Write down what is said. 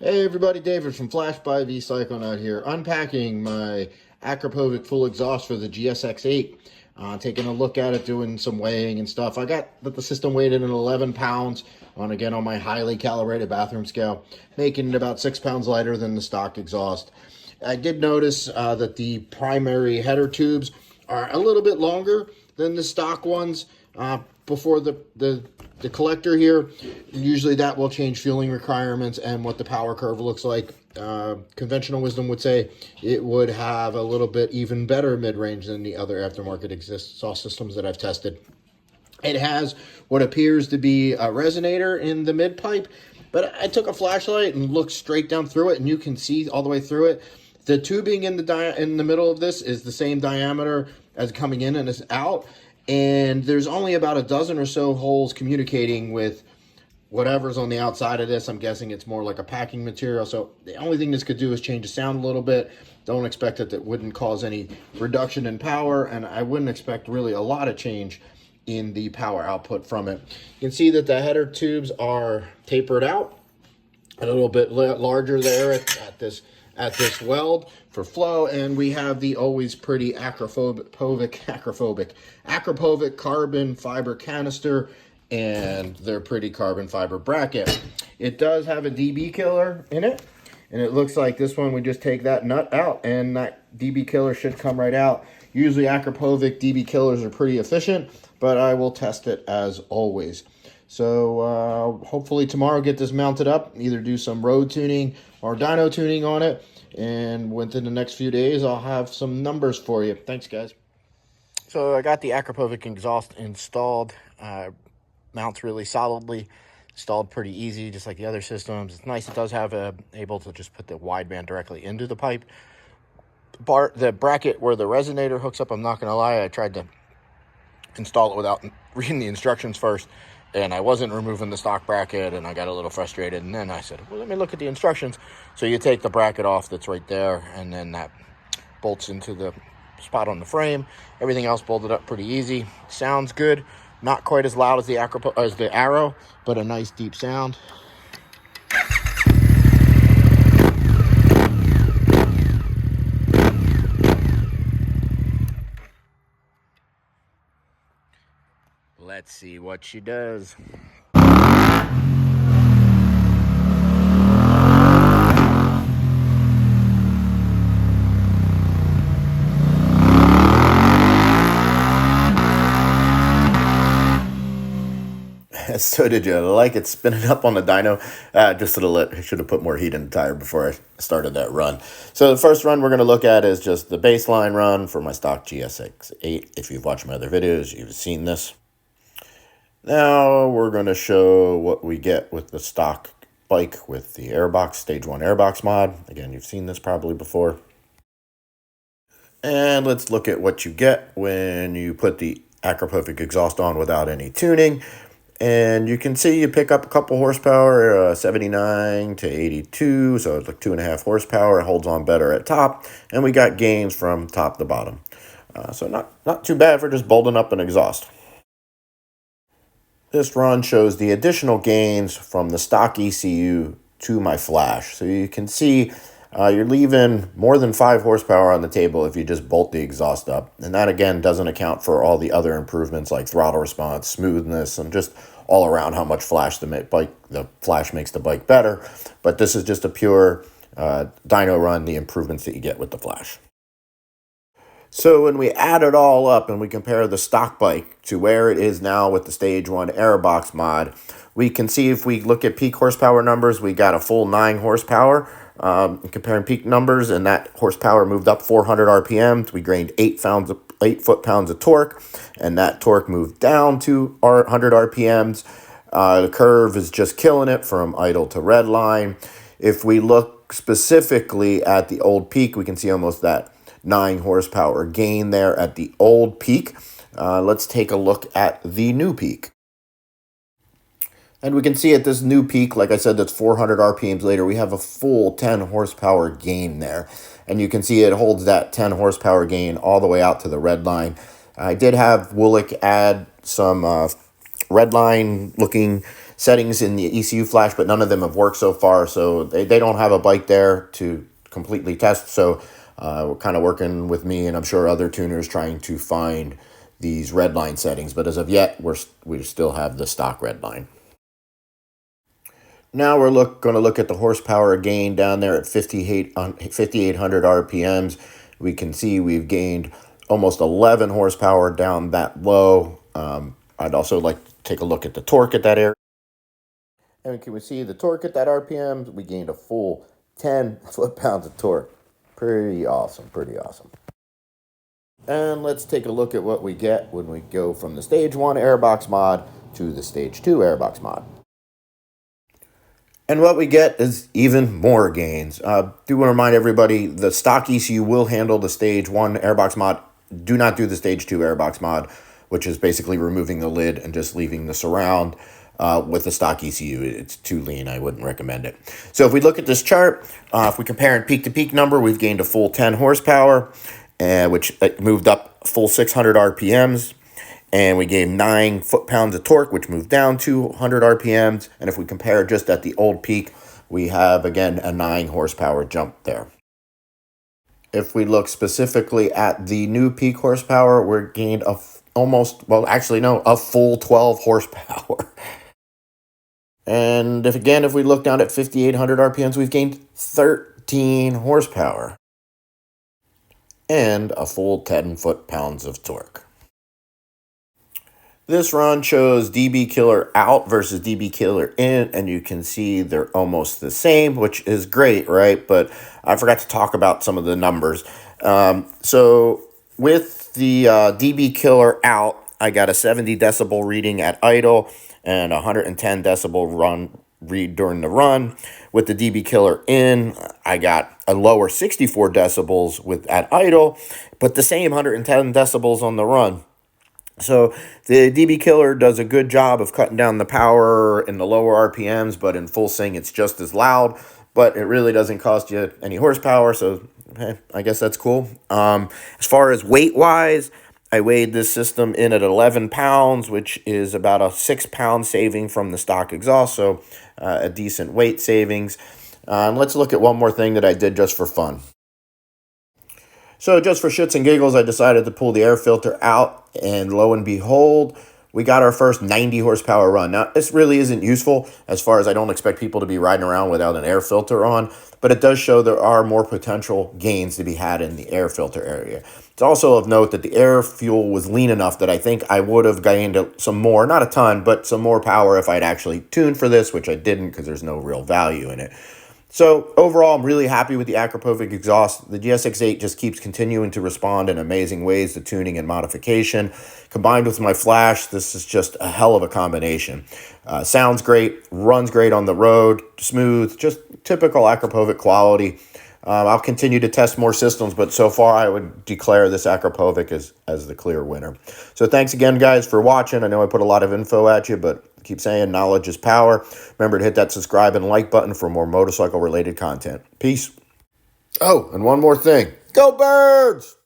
Hey everybody, David from Flash by V out here, unpacking my Akrapovic full exhaust for the GSX8. Taking a look at it, doing some weighing and stuff. I got that the system weighed in at 11 pounds on my highly calibrated bathroom scale, making it about 6 pounds lighter than the stock exhaust. I did notice that the primary header tubes are a little bit longer than the stock ones. Before the collector here, usually that will change fueling requirements and what the power curve looks like. Conventional wisdom would say it would have a little bit even better mid-range than the other aftermarket exhaust systems that I've tested. It has what appears to be a resonator in the mid pipe, but I took a flashlight and looked straight down through it, and you can see all the way through it. The tubing in the middle of this is the same diameter as coming in and is out, and there's only about a dozen or so holes communicating with whatever's on the outside of this. I'm guessing it's more like a packing material, so the only thing this could do is change the sound a little bit. Don't expect it. That wouldn't cause any reduction in power, and I wouldn't expect really a lot of change in the power output from it. You can see that the header tubes are tapered out a little bit larger there at this weld for flow, and we have the always pretty Akrapovic carbon fiber canister and their pretty carbon fiber bracket. It does have a DB killer in it, and it looks like this one, we just take that nut out and that DB killer should come right out. Usually Akrapovic DB killers are pretty efficient, but I will test it as always. So hopefully tomorrow get this mounted up, either do some road tuning or dyno tuning on it, and within the next few days I'll have some numbers for you. Thanks, guys. So I got the Akrapovic exhaust installed. Mounts really solidly, installed pretty easy, just like the other systems. It's nice. It does have able to just put the wideband directly into the pipe. The bracket where the resonator hooks up, I'm not going to lie, I tried to install it without reading the instructions first, and I wasn't removing the stock bracket, and I got a little frustrated, and then I said, well, let me look at the instructions. So you take the bracket off that's right there, and then that bolts into the spot on the frame. Everything else bolted up pretty easy. Sounds good. Not quite as loud as the Arrow, but a nice deep sound. Let's see what she does. So did you like it spinning up on the dyno? Just I should have put more heat in the tire before I started that run. So the first run we're going to look at is just the baseline run for my stock GSX8. If you've watched my other videos, you've seen this. Now we're going to show what we get with the stock bike with the airbox, stage 1 airbox mod. Again, you've seen this probably before. And let's look at what you get when you put the Akrapovic exhaust on without any tuning. And you can see you pick up a couple horsepower, 79 to 82, so it's like 2.5 horsepower. It holds on better at top, and we got gains from top to bottom. So not too bad for just bolting up an exhaust. This run shows the additional gains from the stock ECU to my flash. So you can see you're leaving more than 5 horsepower on the table if you just bolt the exhaust up. And that, again, doesn't account for all the other improvements like throttle response, smoothness, and just all around how much the flash makes the bike better. But this is just a pure dyno run, the improvements that you get with the flash. So when we add it all up and we compare the stock bike to where it is now with the Stage 1 Airbox mod, we can see if we look at peak horsepower numbers, we got a full 9 horsepower. Comparing peak numbers, and that horsepower moved up 400 RPM. We gained 8 foot-pounds of torque, and that torque moved down to 100 RPMs. The curve is just killing it from idle to red line. If we look specifically at the old peak, we can see almost that 9 horsepower gain there at the old peak. Let's take a look at the new peak. And we can see at this new peak, like I said, that's 400 RPMs later, we have a full 10 horsepower gain there. And you can see it holds that 10 horsepower gain all the way out to the red line. I did have Woolick add some red line looking settings in the ECU flash, but none of them have worked so far. So they don't have a bike there to completely test. So we're kind of working with me, and I'm sure other tuners trying to find these redline settings. But as of yet, we still have the stock redline. Now we're going to look at the horsepower gain down there at 5,800 RPMs. We can see we've gained almost 11 horsepower down that low. I'd also like to take a look at the torque at that area. And can we see the torque at that RPM? We gained a full 10 foot-pounds of torque. Pretty awesome, pretty awesome. And let's take a look at what we get when we go from the Stage 1 airbox mod to the Stage 2 airbox mod. And what we get is even more gains. Do want to remind everybody, the stock ECU will handle the Stage 1 airbox mod. Do not do the Stage 2 airbox mod, which is basically removing the lid and just leaving the surround with the stock ECU. It's too lean. I wouldn't recommend it. So if we look at this chart, if we compare in peak-to-peak number, we've gained a full 10 horsepower, which moved up full 600 RPMs. And we gained 9 foot-pounds of torque, which moved down 200 RPMs. And if we compare just at the old peak, we have, again, a 9 horsepower jump there. If we look specifically at the new peak horsepower, we're gained a full 12 horsepower. And if we look down at 5,800 RPMs, we've gained 13 horsepower. And a full 10 foot-pounds of torque. This run shows DB killer out versus DB killer in, and you can see they're almost the same, which is great, right? But I forgot to talk about some of the numbers. So with the DB killer out, I got a 70 decibel reading at idle and 110 decibel read during the run. With the DB killer in, I got a lower 64 decibels at idle, but the same 110 decibels on the run. So the DB killer does a good job of cutting down the power in the lower RPMs, but in full sing it's just as loud, but it really doesn't cost you any horsepower, so I guess that's cool. As far as weight-wise, I weighed this system in at 11 pounds, which is about a 6-pound saving from the stock exhaust, so a decent weight savings. Let's look at one more thing that I did just for fun. So just for shits and giggles, I decided to pull the air filter out, and lo and behold, we got our first 90 horsepower run. Now, this really isn't useful as far as I don't expect people to be riding around without an air filter on, but it does show there are more potential gains to be had in the air filter area. It's also of note that the air fuel was lean enough that I think I would have gained some more, not a ton, but some more power if I'd actually tuned for this, which I didn't because there's no real value in it. So overall, I'm really happy with the Akrapovic exhaust. The GSX8 just keeps continuing to respond in amazing ways to tuning and modification. Combined with my flash, this is just a hell of a combination. Sounds great, runs great on the road, smooth, just typical Akrapovic quality. I'll continue to test more systems, but so far I would declare this Akrapovic as the clear winner. So thanks again, guys, for watching. I know I put a lot of info at you, but keep saying knowledge is power. Remember to hit that subscribe and like button for more motorcycle-related content. Peace. Oh, and one more thing. Go Birds!